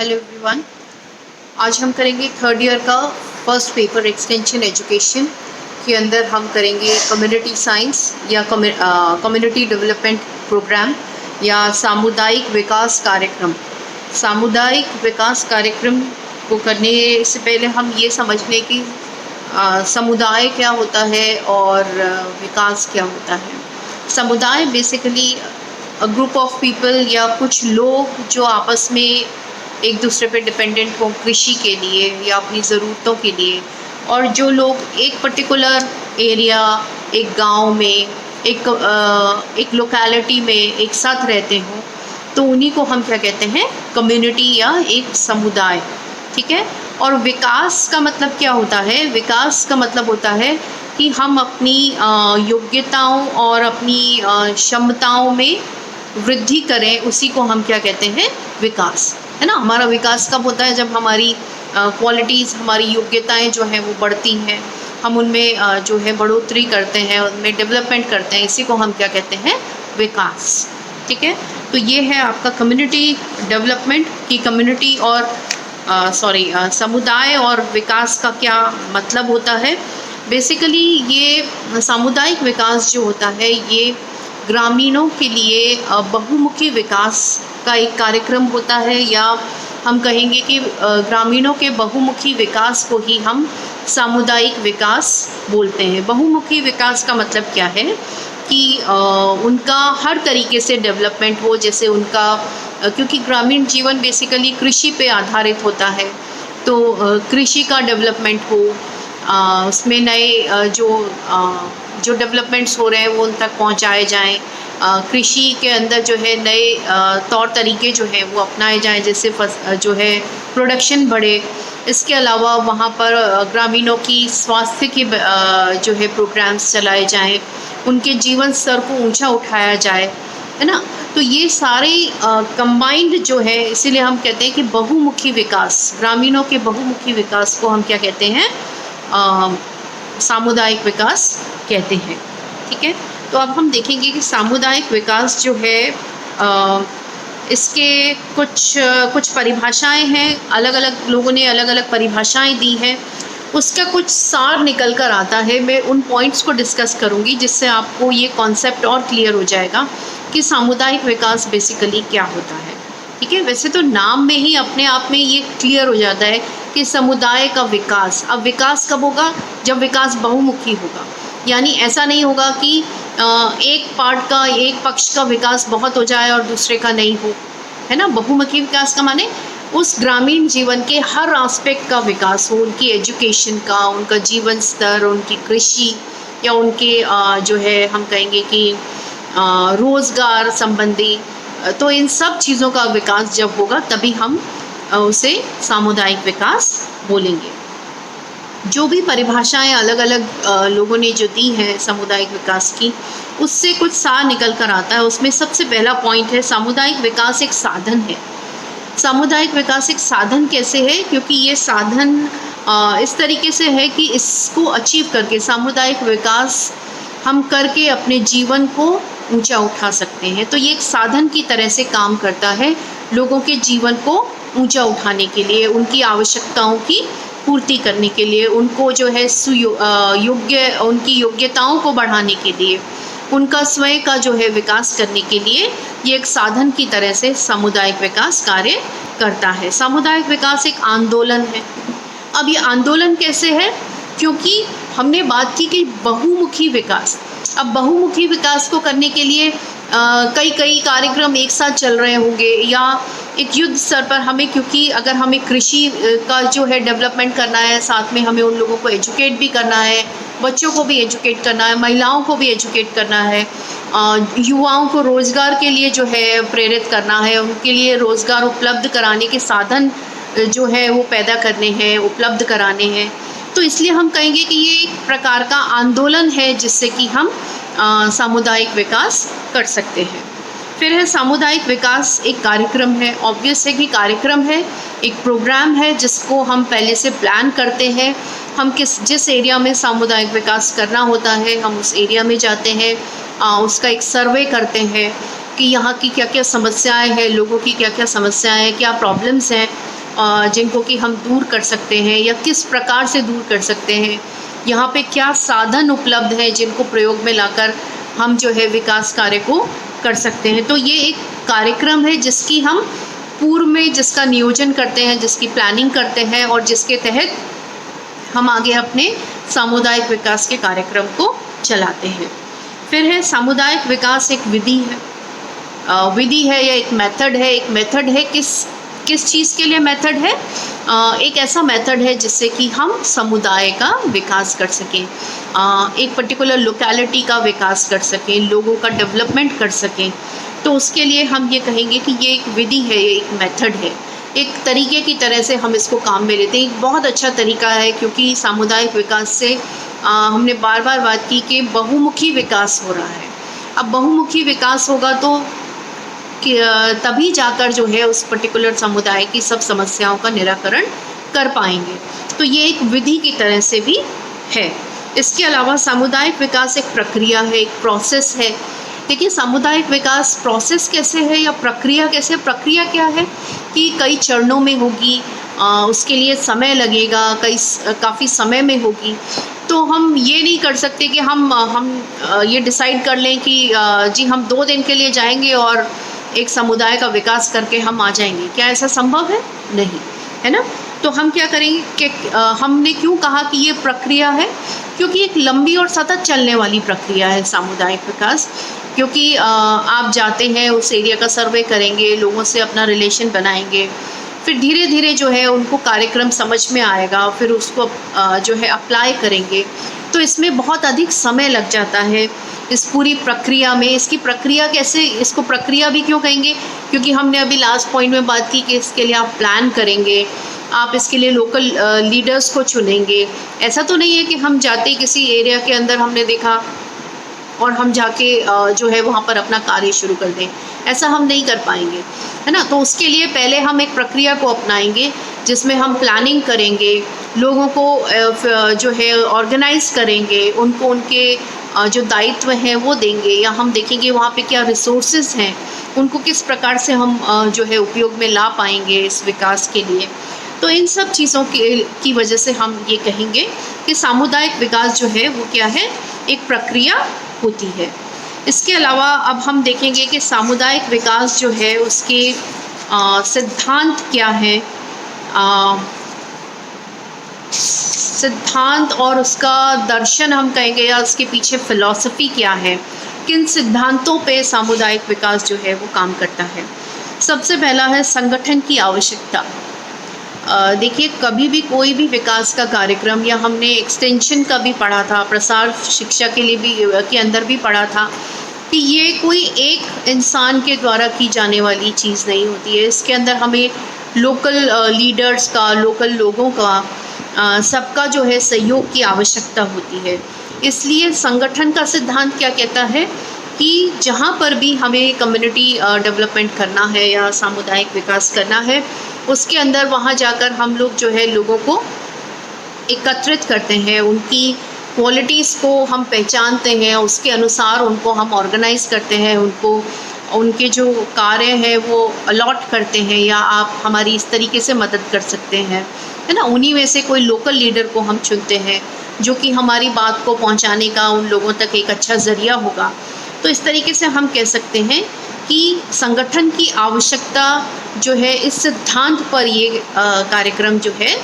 Hello everyone. आज हम करेंगे थर्ड ईयर का फर्स्ट पेपर एक्सटेंशन एजुकेशन के अंदर हम करेंगे कम्युनिटी साइंस या कम्युनिटी डेवलपमेंट प्रोग्राम या सामुदायिक विकास कार्यक्रम। सामुदायिक विकास कार्यक्रम को करने से पहले हम ये समझ लें कि समुदाय क्या होता है और विकास क्या होता है। समुदाय बेसिकली ग्रुप ऑफ पीपल या कुछ लोग जो आपस में एक दूसरे पे डिपेंडेंट हो कृषि के लिए या अपनी ज़रूरतों के लिए, और जो लोग एक पर्टिकुलर एरिया, एक गांव में, एक लोकेलिटी में एक साथ रहते हों, तो उन्हीं को हम क्या कहते हैं, कम्युनिटी या एक समुदाय। ठीक है। और विकास का मतलब क्या होता है? विकास का मतलब होता है कि हम अपनी योग्यताओं और अपनी क्षमताओं में वृद्धि करें, उसी को हम क्या कहते हैं, विकास। है ना। हमारा विकास कब होता है? जब हमारी क्वालिटीज़, हमारी योग्यताएं जो हैं वो बढ़ती हैं, हम उनमें जो है बढ़ोतरी करते हैं, उनमें डेवलपमेंट करते हैं, इसी को हम क्या कहते हैं, विकास। ठीक है। तो ये है आपका कम्युनिटी डेवलपमेंट की कम्युनिटी और समुदाय और विकास का क्या मतलब होता है। बेसिकली ये सामुदायिक विकास जो होता है ये ग्रामीणों के लिए बहुमुखी विकास का एक कार्यक्रम होता है, या हम कहेंगे कि ग्रामीणों के बहुमुखी विकास को ही हम सामुदायिक विकास बोलते हैं। बहुमुखी विकास का मतलब क्या है कि उनका हर तरीके से डेवलपमेंट हो, जैसे उनका क्योंकि ग्रामीण जीवन बेसिकली कृषि पे आधारित होता है, तो कृषि का डेवलपमेंट हो, उसमें नए जो डेवलपमेंट्स हो रहे हैं वो उन तक पहुंचाए जाएं। कृषि के अंदर जो है नए तौर तरीके जो हैं वो अपनाए जाएं, जैसे जो है प्रोडक्शन बढ़े। इसके अलावा वहाँ पर ग्रामीणों की स्वास्थ्य के जो है प्रोग्राम्स चलाए जाएं, उनके जीवन स्तर को ऊंचा उठाया जाए। है ना। तो ये सारे कंबाइंड जो है, इसीलिए हम कहते हैं कि बहुमुखी विकास, ग्रामीणों के बहुमुखी विकास को हम क्या कहते हैं, सामुदायिक विकास कहते हैं। ठीक है। तो अब हम देखेंगे कि सामुदायिक विकास जो है इसके कुछ परिभाषाएं हैं, अलग अलग लोगों ने अलग अलग परिभाषाएं दी हैं, उसका कुछ सार निकल कर आता है। मैं उन पॉइंट्स को डिस्कस करूंगी जिससे आपको ये कॉन्सेप्ट और क्लियर हो जाएगा कि सामुदायिक विकास बेसिकली क्या होता है। ठीक है। वैसे तो नाम में ही अपने आप में ये क्लियर हो जाता है कि समुदाय का विकास। अब विकास कब होगा? जब विकास बहुमुखी होगा, यानी ऐसा नहीं होगा कि एक पार्ट का, एक पक्ष का विकास बहुत हो जाए और दूसरे का नहीं हो। है ना। बहुमुखी विकास का माने उस ग्रामीण जीवन के हर एस्पेक्ट का विकास हो, उनकी एजुकेशन का, उनका जीवन स्तर, उनकी कृषि, या उनके जो है हम कहेंगे कि रोज़गार संबंधी। तो इन सब चीज़ों का विकास जब होगा तभी हम उसे सामुदायिक विकास बोलेंगे। जो भी परिभाषाएं अलग अलग लोगों ने जो दी हैं सामुदायिक विकास की, उससे कुछ सार निकल कर आता है। उसमें सबसे पहला पॉइंट है, सामुदायिक विकास एक साधन है। सामुदायिक विकास एक साधन कैसे है? क्योंकि ये साधन इस तरीके से है कि इसको अचीव करके, सामुदायिक विकास हम करके अपने जीवन को ऊंचा उठा सकते हैं। तो ये एक साधन की तरह से काम करता है, लोगों के जीवन को ऊंचा उठाने के लिए, उनकी आवश्यकताओं की पूर्ति करने के लिए, उनको जो है उनकी योग्यताओं को बढ़ाने के लिए, उनका स्वयं का जो है विकास करने के लिए ये एक साधन की तरह से सामुदायिक विकास कार्य करता है। सामुदायिक विकास एक आंदोलन है। अब ये आंदोलन कैसे है? क्योंकि हमने बात की कि बहुमुखी विकास। अब बहुमुखी विकास को करने के लिए कई कार्यक्रम एक साथ चल रहे होंगे, या एक युद्ध स्तर पर हमें, क्योंकि अगर हमें कृषि का जो है डेवलपमेंट करना है, साथ में हमें उन लोगों को एजुकेट भी करना है, बच्चों को भी एजुकेट करना है, महिलाओं को भी एजुकेट करना है, युवाओं को रोज़गार के लिए जो है प्रेरित करना है, उनके लिए रोज़गार उपलब्ध कराने के साधन जो है वो पैदा करने हैं, उपलब्ध कराने हैं। तो इसलिए हम कहेंगे कि ये एक प्रकार का आंदोलन है जिससे कि हम सामुदायिक विकास कर सकते हैं। फिर है सामुदायिक विकास एक कार्यक्रम है। ऑब्वियस है कि कार्यक्रम है, एक प्रोग्राम है जिसको हम पहले से प्लान करते हैं। हम जिस एरिया में सामुदायिक विकास करना होता है, हम उस एरिया में जाते हैं, उसका एक सर्वे करते हैं कि यहाँ की क्या क्या समस्याएं हैं, लोगों की क्या क्या समस्याएं हैं, क्या प्रॉब्लम्स हैं जिनको कि हम दूर कर सकते हैं या किस प्रकार से दूर कर सकते हैं। यहाँ पे क्या साधन उपलब्ध हैं जिनको प्रयोग में लाकर हम जो है विकास कार्य को कर सकते हैं। तो ये एक कार्यक्रम है जिसकी हम पूर्व में जिसका नियोजन करते हैं, जिसकी प्लानिंग करते हैं और जिसके तहत हम आगे अपने सामुदायिक विकास के कार्यक्रम को चलाते हैं। फिर है सामुदायिक विकास एक विधि है या एक मेथड है। एक मेथड है किस चीज़ के लिए मेथड है? एक ऐसा मेथड है जिससे कि हम समुदाय का विकास कर सकें, एक पर्टिकुलर लोकेलिटी का विकास कर सकें, लोगों का डेवलपमेंट कर सकें। तो उसके लिए हम ये कहेंगे कि ये एक विधि है, ये एक मेथड है, एक तरीके की तरह से हम इसको काम में लेते हैं। एक बहुत अच्छा तरीका है क्योंकि सामुदायिक विकास से हमने बार बार बात की कि बहुमुखी विकास हो रहा है। अब बहुमुखी विकास होगा तो तभी जाकर जो है उस पर्टिकुलर समुदाय की सब समस्याओं का निराकरण कर पाएंगे। तो ये एक विधि की तरह से भी है। इसके अलावा सामुदायिक विकास एक प्रक्रिया है, एक प्रोसेस है। देखिए सामुदायिक विकास प्रोसेस कैसे है या प्रक्रिया कैसे? प्रक्रिया क्या है कि कई चरणों में होगी, उसके लिए समय लगेगा, काफ़ी समय में होगी। तो हम ये नहीं कर सकते कि हम ये डिसाइड कर लें कि जी हम 2 दिन के लिए जाएंगे और एक समुदाय का विकास करके हम आ जाएंगे। क्या ऐसा संभव है? नहीं, है ना। तो हम क्या करेंगे कि हमने क्यों कहा कि ये प्रक्रिया है? क्योंकि एक लंबी और सतत चलने वाली प्रक्रिया है सामुदायिक विकास। क्योंकि आप जाते हैं, उस एरिया का सर्वे करेंगे, लोगों से अपना रिलेशन बनाएंगे, फिर धीरे धीरे जो है उनको कार्यक्रम समझ में आएगा, फिर उसको जो है अप्लाई करेंगे। तो इसमें बहुत अधिक समय लग जाता है इस पूरी प्रक्रिया में। इसकी प्रक्रिया कैसे, इसको प्रक्रिया भी क्यों कहेंगे? क्योंकि हमने अभी लास्ट पॉइंट में बात की कि इसके लिए आप प्लान करेंगे, आप इसके लिए लोकल लीडर्स को चुनेंगे। ऐसा तो नहीं है कि हम जाते किसी एरिया के अंदर हमने देखा और हम जाके जो है वहाँ पर अपना कार्य शुरू कर दें, ऐसा हम नहीं कर पाएंगे, है ना। तो उसके लिए पहले हम एक प्रक्रिया को अपनाएंगे जिसमें हम प्लानिंग करेंगे, लोगों को जो है ऑर्गेनाइज करेंगे, उनको उनके जो दायित्व हैं वो देंगे, या हम देखेंगे वहाँ पे क्या रिसोर्सेज हैं, उनको किस प्रकार से हम जो है उपयोग में ला पाएंगे इस विकास के लिए। तो इन सब चीज़ों की वजह से हम ये कहेंगे कि सामुदायिक विकास जो है वो क्या है, एक प्रक्रिया होती है। इसके अलावा अब हम देखेंगे कि सामुदायिक विकास जो है उसके सिद्धांत क्या है, सिद्धांत और उसका दर्शन हम कहेंगे, या उसके पीछे फिलॉसफी क्या है, किन सिद्धांतों पे सामुदायिक विकास जो है वो काम करता है। सबसे पहला है संगठन की आवश्यकता। देखिए कभी भी कोई भी विकास का कार्यक्रम, या हमने एक्सटेंशन का भी पढ़ा था, प्रसार शिक्षा के लिए भी के अंदर भी पढ़ा था कि ये कोई एक इंसान के द्वारा की जाने वाली चीज़ नहीं होती है। इसके अंदर हमें लोकल लीडर्स का, लोकल लोगों का, सबका जो है सहयोग की आवश्यकता होती है। इसलिए संगठन का सिद्धांत क्या कहता है कि जहाँ पर भी हमें कम्युनिटी डेवलपमेंट करना है या सामुदायिक विकास करना है, उसके अंदर वहाँ जाकर हम लोग जो है लोगों को एकत्रित करते हैं, उनकी क्वालिटीज़ को हम पहचानते हैं, उसके अनुसार उनको हम ऑर्गेनाइज करते हैं, उनको उनके जो कार्य हैं वो अलॉट करते हैं, या आप हमारी इस तरीके से मदद कर सकते हैं, है ना। उन्हीं में से कोई लोकल लीडर को हम चुनते हैं जो कि हमारी बात को पहुंचाने का उन लोगों तक एक अच्छा ज़रिया होगा। तो इस तरीके से हम कह सकते हैं कि संगठन की आवश्यकता जो है, इस सिद्धांत पर ये कार्यक्रम जो है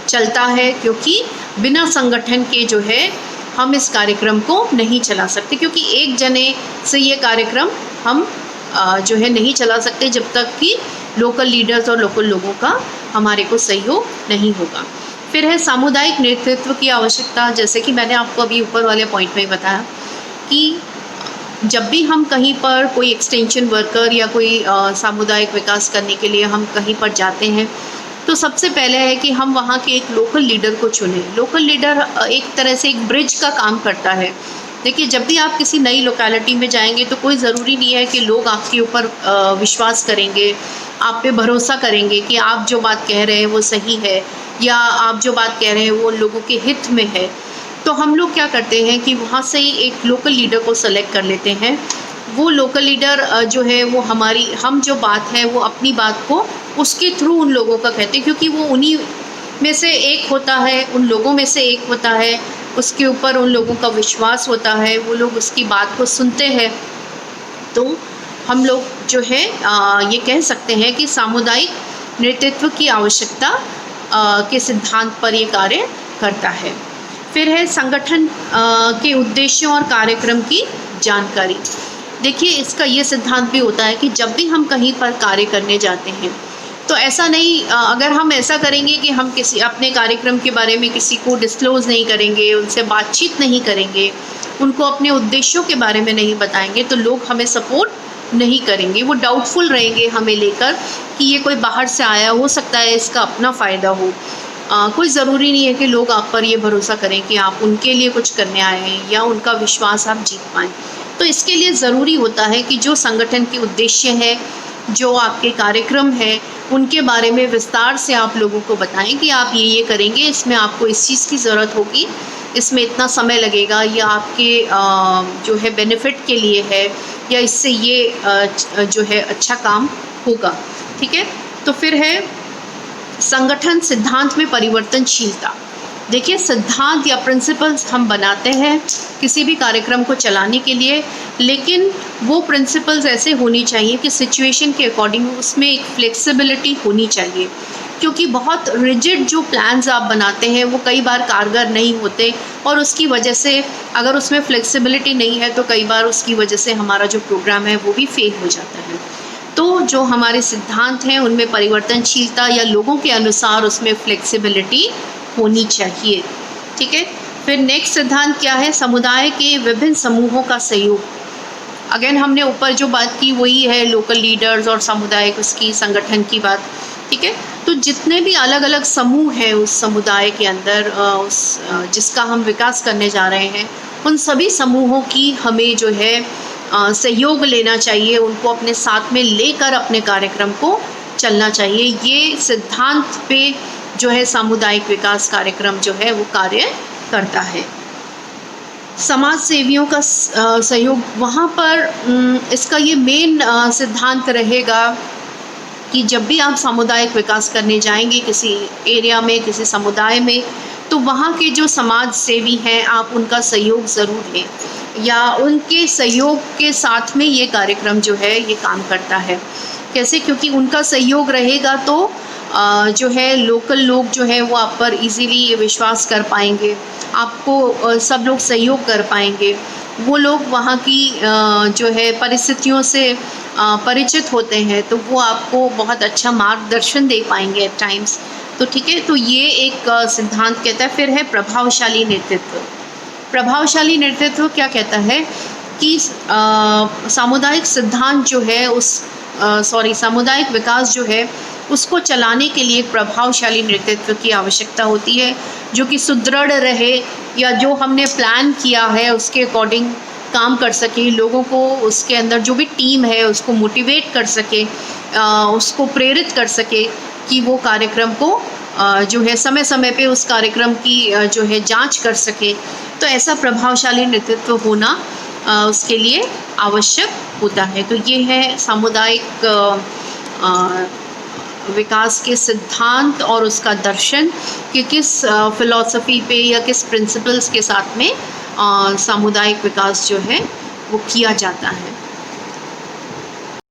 चलता है, क्योंकि बिना संगठन के जो है हम इस कार्यक्रम को नहीं चला सकते, क्योंकि एक जने से ये कार्यक्रम हम जो है नहीं चला सकते जब तक कि लोकल लीडर्स और लोकल लोगों का हमारे को सहयोग नहीं होगा। फिर है सामुदायिक नेतृत्व की आवश्यकता। जैसे कि मैंने आपको अभी ऊपर वाले पॉइंट में बताया कि जब भी हम कहीं पर कोई एक्सटेंशन वर्कर या कोई सामुदायिक विकास करने के लिए हम कहीं पर जाते हैं, तो सबसे पहले है कि हम वहाँ के एक लोकल लीडर को चुनें। लोकल लीडर एक तरह से एक ब्रिज का काम करता है। देखिए जब भी आप किसी नई लोकेलिटी में जाएंगे तो कोई ज़रूरी नहीं है कि लोग आपके ऊपर विश्वास करेंगे, आप पे भरोसा करेंगे कि आप जो बात कह रहे हैं वो सही है, या आप जो बात कह रहे हैं वो लोगों के हित में है। तो हम लोग क्या करते हैं कि वहाँ से एक लोकल लीडर को सेलेक्ट कर लेते हैं वो लोकल लीडर जो है वो हम जो बात है वो अपनी बात को उसके थ्रू उन लोगों का कहते हैं, क्योंकि वो उन्हीं में से एक होता है, उन लोगों में से एक होता है, उसके ऊपर उन लोगों का विश्वास होता है, वो लोग उसकी बात को सुनते हैं। तो हम लोग जो है ये कह सकते हैं कि सामुदायिक नेतृत्व की आवश्यकता के सिद्धांत पर ये कार्य करता है। फिर है संगठन के उद्देश्यों और कार्यक्रम की जानकारी। देखिए, इसका ये सिद्धांत भी होता है कि जब भी हम कहीं पर कार्य करने जाते हैं तो ऐसा नहीं, अगर हम ऐसा करेंगे कि हम किसी अपने कार्यक्रम के बारे में किसी को डिस्क्लोज़ नहीं करेंगे, उनसे बातचीत नहीं करेंगे, उनको अपने उद्देश्यों के बारे में नहीं बताएंगे, तो लोग हमें सपोर्ट नहीं करेंगे। वो डाउटफुल रहेंगे हमें लेकर कि ये कोई बाहर से आया, हो सकता है इसका अपना फ़ायदा हो। कोई ज़रूरी नहीं है कि लोग आप पर ये भरोसा करें कि आप उनके लिए कुछ करने आए हैं या उनका विश्वास आप जीत पाएँ। तो इसके लिए ज़रूरी होता है कि जो संगठन के उद्देश्य है, जो आपके कार्यक्रम है, उनके बारे में विस्तार से आप लोगों को बताएं कि आप ये करेंगे, इसमें आपको इस चीज़ की ज़रूरत होगी, इसमें इतना समय लगेगा, या आपके जो है बेनिफिट के लिए है, या इससे ये जो है अच्छा काम होगा। ठीक है। तो फिर है संगठन सिद्धांत में परिवर्तनशीलता। देखिए, सिद्धांत या प्रिंसिपल्स हम बनाते हैं किसी भी कार्यक्रम को चलाने के लिए, लेकिन वो प्रिंसिपल्स ऐसे होनी चाहिए कि सिचुएशन के अकॉर्डिंग उसमें एक फ्लेक्सिबिलिटी होनी चाहिए, क्योंकि बहुत रिजिड जो प्लान्स आप बनाते हैं वो कई बार कारगर नहीं होते, और उसकी वजह से अगर उसमें फ्लेक्सिबिलिटी नहीं है तो कई बार उसकी वजह से हमारा जो प्रोग्राम है वो भी फेल हो जाता है। तो जो हमारे सिद्धांत हैं उनमें परिवर्तनशीलता या लोगों के अनुसार उसमें फ्लेक्सिबिलिटी होनी चाहिए। ठीक है। फिर नेक्स्ट सिद्धांत क्या है? समुदाय के विभिन्न समूहों का सहयोग। अगेन हमने ऊपर जो बात की वही है, लोकल लीडर्स और सामुदायिक उसकी संगठन की बात। ठीक है। तो जितने भी अलग अलग समूह हैं उस समुदाय के अंदर, जिसका हम विकास करने जा रहे हैं, उन सभी समूहों की हमें जो है सहयोग लेना चाहिए, उनको अपने साथ में लेकर अपने कार्यक्रम को चलना चाहिए। ये सिद्धांत पे जो है सामुदायिक विकास कार्यक्रम जो है वो कार्य करता है। समाज सेवियों का सहयोग, वहाँ पर इसका ये मेन सिद्धांत रहेगा कि जब भी आप सामुदायिक विकास करने जाएंगे किसी एरिया में, किसी समुदाय में, तो वहाँ के जो समाज सेवी हैं आप उनका सहयोग ज़रूर लें, या उनके सहयोग के साथ में ये कार्यक्रम जो है ये काम करता है। कैसे? क्योंकि उनका सहयोग रहेगा तो जो है लोकल लोग जो है वो आप पर इजीली विश्वास कर पाएंगे, आपको सब लोग सहयोग कर पाएंगे। वो लोग वहाँ की जो है परिस्थितियों से परिचित होते हैं, तो वो आपको बहुत अच्छा मार्गदर्शन दे पाएंगे एट टाइम्स। तो ठीक है। तो ये एक सिद्धांत कहता है। फिर है प्रभावशाली नेतृत्व। प्रभावशाली नेतृत्व क्या कहता है कि सामुदायिक सिद्धांत जो है सामुदायिक विकास जो है उसको चलाने के लिए एक प्रभावशाली नेतृत्व की आवश्यकता होती है, जो कि सुदृढ़ रहे, या जो हमने प्लान किया है उसके अकॉर्डिंग काम कर सके, लोगों को उसके अंदर जो भी टीम है उसको मोटिवेट कर सके, उसको प्रेरित कर सके कि वो कार्यक्रम को जो है समय समय पे उस कार्यक्रम की जो है जांच कर सके। तो ऐसा प्रभावशाली नेतृत्व होना उसके लिए आवश्यक होता है। तो ये है सामुदायिक विकास के सिद्धांत और उसका दर्शन कि किस फिलॉसफी पे या किस प्रिंसिपल्स के साथ में सामुदायिक विकास जो है वो किया जाता है।